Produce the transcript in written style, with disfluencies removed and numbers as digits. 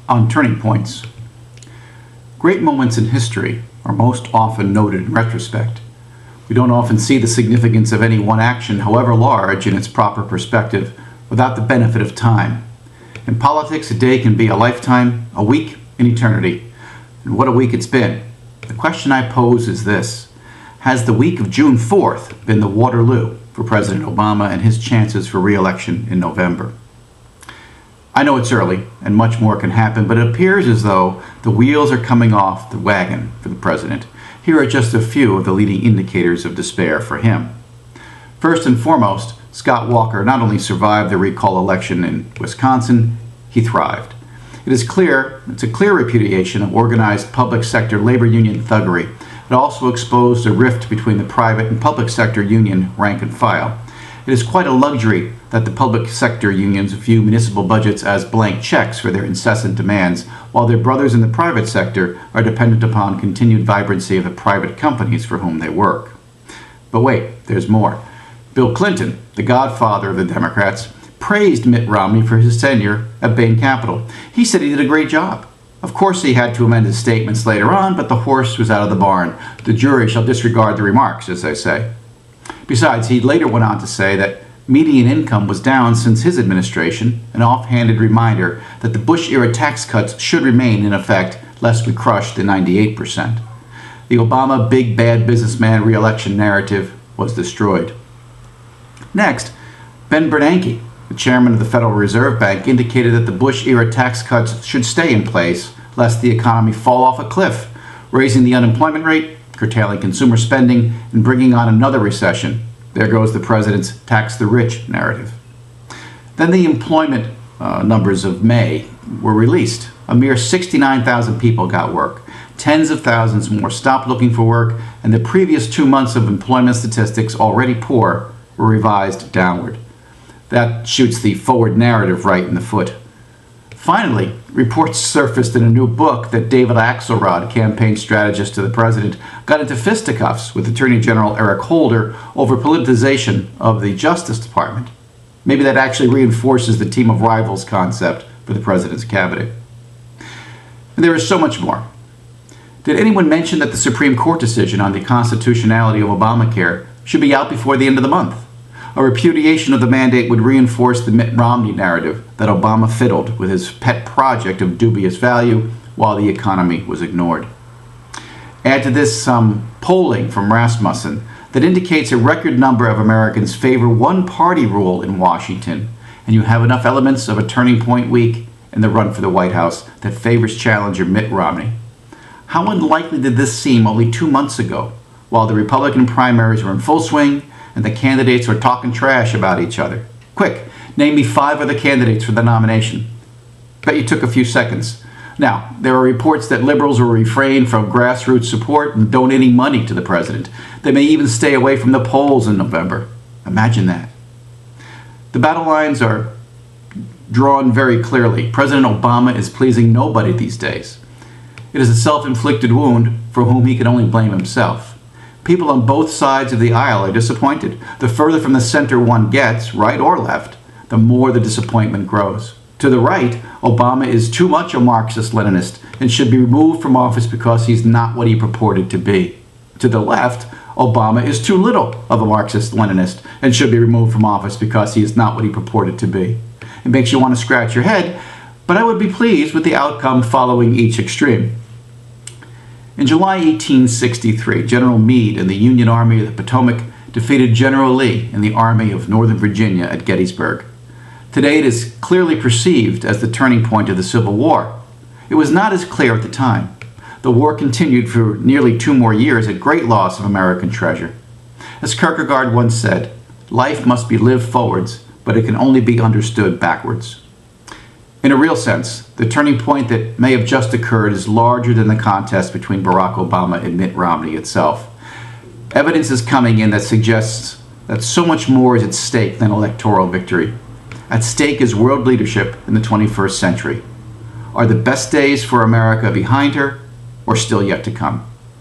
on turning points. Great moments in history are most often noted in retrospect. We don't often see the significance of any one action, however large, in its proper perspective, without the benefit of time. In politics, a day can be a lifetime, a week, an eternity. And what a week it's been. The question I pose is this: has the week of June 4th been the Waterloo for President Obama and his chances for re-election in November? I know it's early, and much more can happen, but it appears as though the wheels are coming off the wagon for the president. Here are just a few of the leading indicators of despair for him. First and foremost, Scott Walker not only survived the recall election in Wisconsin, he thrived. It's a clear repudiation of organized public sector labor union thuggery. It also exposed a rift between the private and public sector union rank and file. It is quite a luxury that the public sector unions view municipal budgets as blank checks for their incessant demands, while their brothers in the private sector are dependent upon continued vibrancy of the private companies for whom they work. But wait, there's more. Bill Clinton, the godfather of the Democrats, praised Mitt Romney for his tenure at Bain Capital. He said he did a great job. Of course, he had to amend his statements later on, but the horse was out of the barn. The jury shall disregard the remarks, as they say. Besides, he later went on to say that median income was down since his administration, an offhanded reminder that the Bush-era tax cuts should remain in effect lest we crush the 98%. The Obama big bad businessman re-election narrative was destroyed. Next, Ben Bernanke, the chairman of the Federal Reserve Bank, indicated that the Bush-era tax cuts should stay in place lest the economy fall off a cliff, raising the unemployment rate, curtailing consumer spending, and bringing on another recession. There goes the president's tax the rich narrative. Then the employment numbers of May were released. A mere 69,000 people got work. Tens of thousands more stopped looking for work, and the previous 2 months of employment statistics, already poor, were revised downward. That shoots the forward narrative right in the foot. Finally, reports surfaced in a new book that David Axelrod, campaign strategist to the president, got into fisticuffs with Attorney General Eric Holder over politicization of the Justice Department. Maybe that actually reinforces the team of rivals concept for the president's cabinet. And there is so much more. Did anyone mention that the Supreme Court decision on the constitutionality of Obamacare should be out before the end of the month? A repudiation of the mandate would reinforce the Mitt Romney narrative that Obama fiddled with his pet project of dubious value while the economy was ignored. Add to this some polling from Rasmussen that indicates a record number of Americans favor one-party rule in Washington, and you have enough elements of a turning point week in the run for the White House that favors challenger Mitt Romney. How unlikely did this seem only 2 months ago, while the Republican primaries were in full swing and the candidates were talking trash about each other? Quick, name me 5 other candidates for the nomination. Bet you took a few seconds. Now, there are reports that liberals will refrain from grassroots support and donating money to the president. They may even stay away from the polls in November. Imagine that. The battle lines are drawn very clearly. President Obama is pleasing nobody these days. It is a self-inflicted wound for whom he can only blame himself. People on both sides of the aisle are disappointed. The further from the center one gets, right or left, the more the disappointment grows. To the right, Obama is too much a Marxist-Leninist and should be removed from office because he's not what he purported to be. To the left, Obama is too little of a Marxist-Leninist and should be removed from office because he is not what he purported to be. It makes you want to scratch your head, but I would be pleased with the outcome following each extreme. In July 1863, General Meade and the Union Army of the Potomac defeated General Lee and the Army of Northern Virginia at Gettysburg. Today it is clearly perceived as the turning point of the Civil War. It was not as clear at the time. The war continued for nearly 2 more years at great loss of American treasure. As Kierkegaard once said, life must be lived forwards, but it can only be understood backwards. In a real sense, the turning point that may have just occurred is larger than the contest between Barack Obama and Mitt Romney itself. Evidence is coming in that suggests that so much more is at stake than electoral victory. At stake is world leadership in the 21st century. Are the best days for America behind her, or still yet to come?